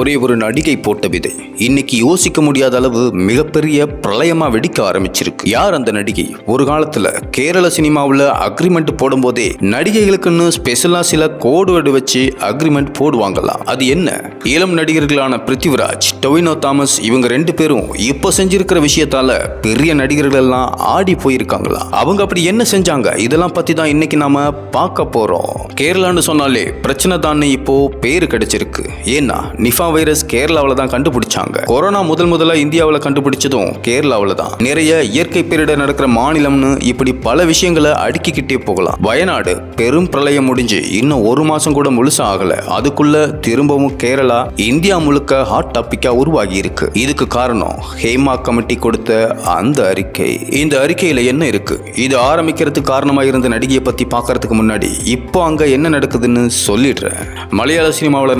ஒரே ஒரு நடிகை போட்ட விதை இன்னைக்கு யோசிக்க முடியாத அளவு மிகப்பெரிய பிரளயமா வெடிக்க ஆரம்பிச்சிருக்கு. யார் அந்த நடிகை? ஒரு காலத்துல கேரள சினிமாவில் அக்ரிமெண்ட் போடும் போதே நடிகைகளுக்குன்னு ஸ்பெஷலா சில கோடு வேர்டு வச்சு அக்ரிமெண்ட் போடுவாங்களாம். அது என்ன? இளம் நடிகர்களான பிருத்திவிராஜ், டொவினோ தாமஸ் இவங்க ரெண்டு பேரும் இப்போ செஞ்சிருக்கிற விஷயத்தால பெரிய நடிகர்கள் எல்லாம் ஆடி போயிருக்காங்களா? அவங்க அப்படி என்ன செஞ்சாங்க? இதெல்லாம் பத்தி தான் இன்னைக்கு நாம பார்க்க போறோம். கேரளான்னு சொன்னாலே பிரச்சனை தான் இப்போ பேரு கிடைச்சிருக்கு. ஏன்னா நிஃபா வைரஸ் கேரளாவில் தான் கண்டுபிடிச்சாங்க. கொரோனா முதல்ல இந்தியாவில் கண்டுபிடிச்சதும் கேரளாவில் தான். நிறைய இயற்கை பேரிடர் நடக்கிற மாநிலம்னு இப்படி பல விஷயங்களை அடுக்கிக்கிட்டே போகலாம். வயநாடு பெரும் பிரளயம் முடிஞ்சு இன்னும் ஒரு மாசம் கூட முழுசா ஆகல. அதுக்குள்ள திரும்பவும் கேரளா இந்தியா முழுக்க ஹாட் டாபிக்கா உருவாகி இருக்கு. இதுக்கு காரணம் ஹேமா கமிட்டி கொடுத்த அந்த அறிக்கை. இந்த அறிக்கையில என்ன இருக்கு? இது ஆரம்பிக்கிறதுக்கு காரணமா இருந்த நடிகையை பத்தி பார்க்கறதுக்கு முன்னாடி இப்போ அங்க என்ன நடக்குதுன்னு சொல்லிடுறேன். மலையாள சினிமாவில்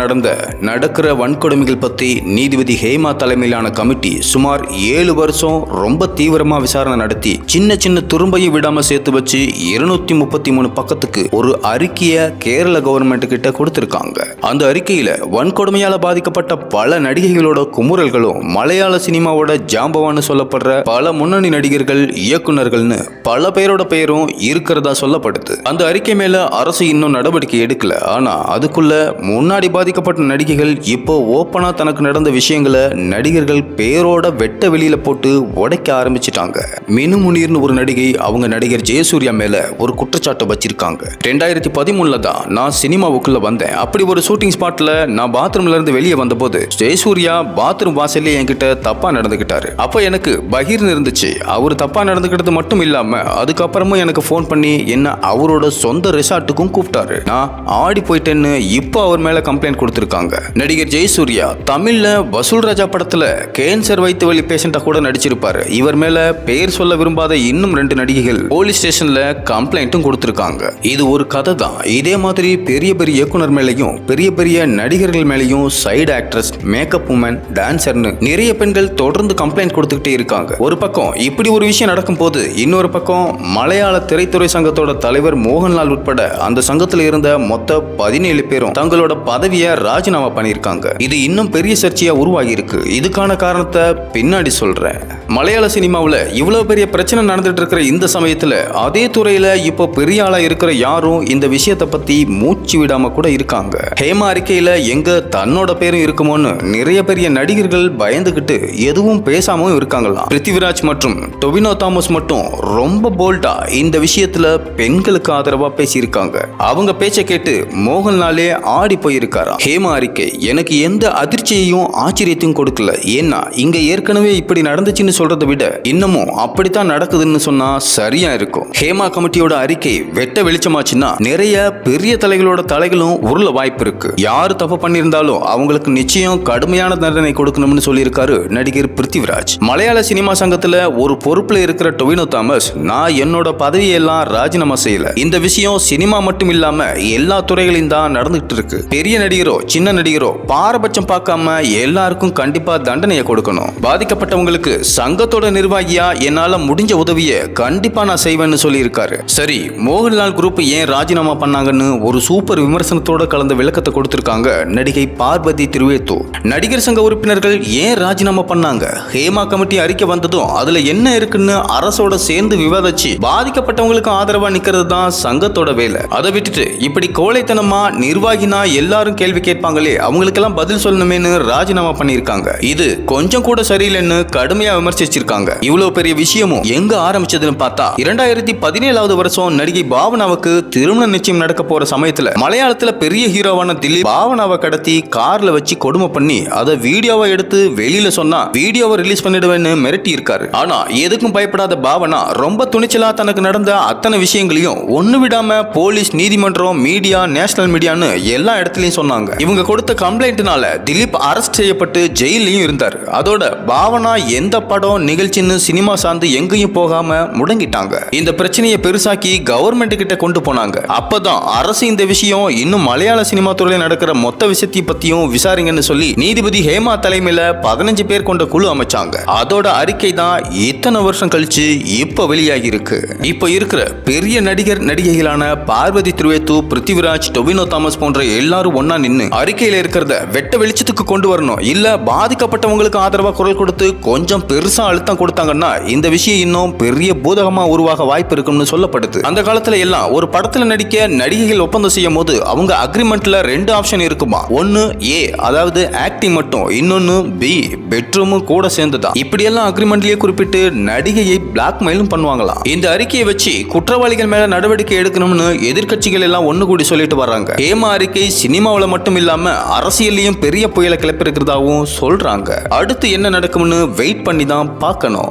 நடக்கிற வன்கொடுமைகள் பத்தி நீதிபதி ஹேமா தலைமையிலான கமிட்டி சுமார் 7 வருஷம் ரொம்ப தீவிரமா விசாரணை நடத்தி சின்ன துரும்பையும் விடாம சேர்த்து வச்சு 233 பக்கத்துக்கு ஒரு அறிக்கையை கேரள கவர்மெண்ட் கிட்ட கொடுத்திருக்காங்க. அந்த அறிக்கையில வன்கொடுமையால பாதிக்கப்பட்ட பல நடிகைகளோட குமுறல்களும் மலையாள சினிமாவோட ஜாம்பவான்னு சொல்லப்படுற பல முன்னணி நடிகர்கள், இயக்குனர்கள்னு பல பேரோட பெயரும் இருக்கிறதா சொல்லப்படுது. அந்த அறிக்கை மேல அரசு இன்னும் நடவடிக்கை எடுக்கல. ஆனா அதுக்குள்ள முன்னாடி பாதிக்கப்பட்ட நடிகைகள் இப்போ ஓப்பனா தனக்கு நடந்த விஷயங்களை நடிகர்கள் பேரோட வெட்ட வெளியில போட்டு உடைக்க ஆரம்பிச்சிட்டாங்க. மினு முனீர்னு ஒரு நடிகை அவங்க நடிகர் ஜெயசூர்யா மேல ஒரு குற்றச்சாட்டு வச்சிருக்காங்க. 2013 தான் நான் சினிமாவுக்குள்ள வந்தேன். அப்படி ஒரு ஷூட்டிங் ஸ்பாட்ல நான் பாத்ரூம்ல இருந்து வெளியே வந்தபோது ஜெயசூர்யா பாத்ரூம் வாசல்ல என்கிட்ட தப்பா நடந்துகிட்டாரு. அப்ப எனக்கு பகீர்னு இருந்துச்சு. அவர் தப்பா நடந்துகிட்டது மட்டும் இல்லாம அதுக்கப்புறமும் எனக்கு போன் பண்ணி என்ன அவரோட சொந்த ரெசார்ட்டுக்கும் கூப்பிட்டாரு. நான் ஆடி போயிட்டேன்னு இப்போ அவர் மேல கம்ப்ளைண்ட் கொடுத்திருக்காங்க. நடிகர் ஜெயசூர்யா தமிழ்ல வசூல் ராஜா படத்துல கேன்சர் வைத்து வலி பேஷண்டா கூட நடிச்சிருப்பாரு. இவர் மேல பெயர் சொல்ல விரும்பாத இன்னும் 2 நடிகைகள் போலீஸ் ஸ்டேஷன்ல கம்ப்ளைண்ட்டும் கொடுத்திருக்காங்க. இது ஒரு கதை தான். இதே மாதிரி பெரிய இயக்குனர் மேலையும் பெரிய நடிகர்கள் மேலையும் சைடு ஆக்ட்ரஸ், மேக்கப் உமன், டான்சர்னு நிறைய பெண்கள் தொடர்ந்து கம்ப்ளைண்ட் கொடுத்துக்கிட்டே இருக்காங்க. ஒரு பக்கம் இப்படி ஒரு விஷயம் நடக்கும் போது இன்னொரு பக்கம் மலையாள திரைத்துறை சங்கத்தோட தலைவர் மோகன்லால் உட்பட அந்த சங்கத்தில் இருந்த மொத்த 17 பேரும் தங்களோட பதவியை ராஜினாமா பண்ணியிருக்காங்க. இது இன்னும் பெரிய சர்ச்சையா உருவாகி இருக்கு. இதுக்கான காரணத்தை பின்னாடி சொல்றேன். மலையாள சினிமாவில் இவ்வளவு பெரிய பிரச்சனை நடந்துட்டு இருக்கிற இந்த சமயத்துல அதே துறையில இப்போ பெரிய ஆளா இருக்கிற யாரும் இந்த விஷயத்தை பத்தி மூச்சு விடாம கூட இருக்காங்க. ஹேமா அறிக்கையில எங்க தன்னோட பேரும் இருக்குமோன்னு நிறைய பெரிய நடிகர்கள் பயந்துகிட்டு எதுவும் பேசாம இருக்காங்களாம். பிருத்திவிராஜ் மற்றும் டொவினோ தாமஸ் மட்டும் ரொம்ப போல்டா இந்த விஷயத்துல பெண்களுக்கு ஆதரவா பேசியிருக்காங்க. அவங்க பேச்சை கேட்டு மோகன்லாலே ஆடி போயிருக்காரா. ஹேமா அறிக்கை எனக்கு எந்த அதிர்ச்சியையும் ஆச்சரியத்தையும் கொடுக்கல. ஏன்னா இங்க ஏற்கனவே இப்படி நடந்துச்சுன்னு சொல்றதை விட இன்னமும் அப்படித்தான் நடக்குதுன்னு சொன்னா சரியா இருக்கும். ஹேமா கமிட்டியோட அறிக்கை வெட்ட வெளிச்சமாச்சுன்னா நிறைய பெரிய தலைகளோட தலைகளும் உருள வாய்ப்பு இருக்கு. யாரு தப்பு பண்ணியிருந்தாலும் அவங்களுக்கு நிச்சயம் கடுமையான தண்டனை கொடுக்கணும்னு சொல்லியிருக்காரு நடிகர் பிருத்திவிராஜ். மலையாள சினிமா சங்கத்துல ஒரு பொறுப்புல இருக்கிற டொவினோ தாமஸ், நான் என்னோட பதவியெல்லாம் ராஜினாமா செய்யல. இந்த விஷயம் சினிமா மட்டும் இல்லாம எல்லா துறைகளையும் தான் நடந்துகிட்டு இருக்கு. பெரிய நடிகரோ சின்ன நடிகரோ பாரபட்சம் பார்க்காம எல்லாருக்கும் கண்டிப்பா தண்டனையை கொடுக்கணும். பாதிக்கப்பட்டவங்களுக்கு சங்கத்தோட நிர்வாகியா என்னால முடிஞ்ச உதவியை கண்டிப்பா நான் செய்வேன்னு சொல்லி இருக்காரு. சரி, மோகன்லால் குரூப் ஏன் ராஜினாமா பண்ணாங்கன்னு ஒரு சூப்பர் விமர்சனத்தோட கலந்த விளக்கத்தை கொடுத்திருக்காங்க நடிகை பார்வதி திருவேத்து. நடிகர் சங்க உறுப்பினர்கள் ஏன் ராஜினாமா பண்ணாங்க? ஹேமா கமிட்டி அறிக்கை வந்ததும் அதுல என்ன இருக்குன்னு அரசோட சேர்ந்து விவாதிச்சு பாதிக்கப்பட்டவங்களுக்கு ஆதரவா நிக்கிறது தான் சங்கத்தோட வேலை. அதை விட்டுட்டு இப்படி கோழைத்தனமா நிர்வாகினா எல்லாரும் கேள்வி கேட்பாங்களே, அவங்களுக்கெல்லாம் பதில் சொல்லணுமேனு ராஜினாமா பண்ணியிருக்காங்க. இது கொஞ்சம் கூட சரியில்லைன்னு கடுமையா விமர்சிச்சிருக்காங்க. இவ்வளவு பெரிய விஷயமும் எங்க ஆரம்பிச்சதுன்னு பார்த்தா 2017 வருஷம் நடிகை பாவனாவுக்கு திருமண நிச்சயம் நடக்க போற சமயத்துல மலையாளத்துல பெரிய ஹீரோவான திலீப் பாவனாவை கடத்தி கார்ல வச்சு கொடுமை பண்ணி அதை வீடியோவை எடுத்து வெளியில சொன்னா வீடியோவை ரிலீஸ் பண்ணிடுவேன்னு மிரட்டி இருக்காரு. ஆனா எதுக்கும் பயப்படாத பாவனா ரொம்ப துணிச்சலா தனக்கு நடந்த அத்தனை விஷயங்களையும் ஒண்ணு விடாம போலீஸ், நீதிமன்றம், மீடியா, நேஷனல் மீடியான்னு எல்லா இடத்துலயும் சொன்னாங்க. இவங்க கொடுத்த கம்ப்ளைண்ட்னால திலீப் அரெஸ்ட் செய்யப்பட்டு ஜெயிலையும் இருந்தார். அதோட பாவனா எந்த படம், நிகழ்ச்சின்னு சினிமா சார்ந்து எங்கேயும் போகாம முடங்கிட்டாங்க. இந்த பிரச்சனையை பெருசாக்கி கவர்மெண்ட் கிட்ட கொண்டு போனாங்க. அப்பதான் அரசு இந்த விஷயம் இன்னும் மலையாள சினிமா துறையில் நடக்கிற மொத்த விஷயத்தை பத்தியும் விசாரிங்கன்னு சொல்லி நீதிபதி ஹேமா தலைமையில 15 பேர் கொண்ட குழு அமைச்சாங்க. அதோட அறிக்கை தான் இத்தனை வருஷம் கழிச்சு இப்ப வெளியாகி இருக்கு. இப்ப இருக்கிற பெரிய நடிகைகளான பார்வதி திருவேத்து, பிருத்திவிராஜ், டொவினோ தாமஸ் போன்ற எல்லாரும் ஒன்னா நின்னு அறிக்கையில இருக்கிறத வெட்ட வெளிச்சத்துக்கு கொண்டு வரணும், இல்ல பாதிக்கப்பட்டவங்களுக்கு ஆதரவா குரல் கொடுத்து கொஞ்சம் பெருசா அழுத்தம் கொடுத்தாங்கன்னா இந்த விஷயம் இன்னும் பெரிய பூதகமா உருவாக வாய்ப்பு இருக்குன்னு சொல்லப்படுது. அந்த காலத்துல எல்லாம் ஒரு படத்துல நடிக்க நடிகைகள் ஒப்பந்தம் செய்யும் போது அவங்க அக்ரிமெண்ட்ல 2 ஆப்ஷன் இருக்குமா. ஒன்னு ஏ, அதாவது ஆக்டிங் மட்டும், இன்னொன்னு பி, பெட்ரூமும் கூட சேர்ந்துதான். இப்படி எல்லாம் அக்ரிமெண்ட்லயே குறிப்பிட்டு நடிகையை பிளாக்மெயிலும் பண்ணுவாங்களாம். இந்த அறிக்கையை வச்சு குற்றவாளிகள் மேல நடவடிக்கை எடுக்கணும்னு எதிர்க்கட்சிகள் எல்லாம் ஒண்ணு கூடி சொல்லிட்டு வர்றாங்க. ஹேமா அறிக்கை சினிமாவில் மட்டும் இல்லாம அரசியலையும் பெரிய புயலை கிளப்பி இருக்கிறதாவும் சொல்றாங்க. அடுத்து என்ன நடக்கும்னு வெயிட் பண்ணி தான் பார்க்கணும்.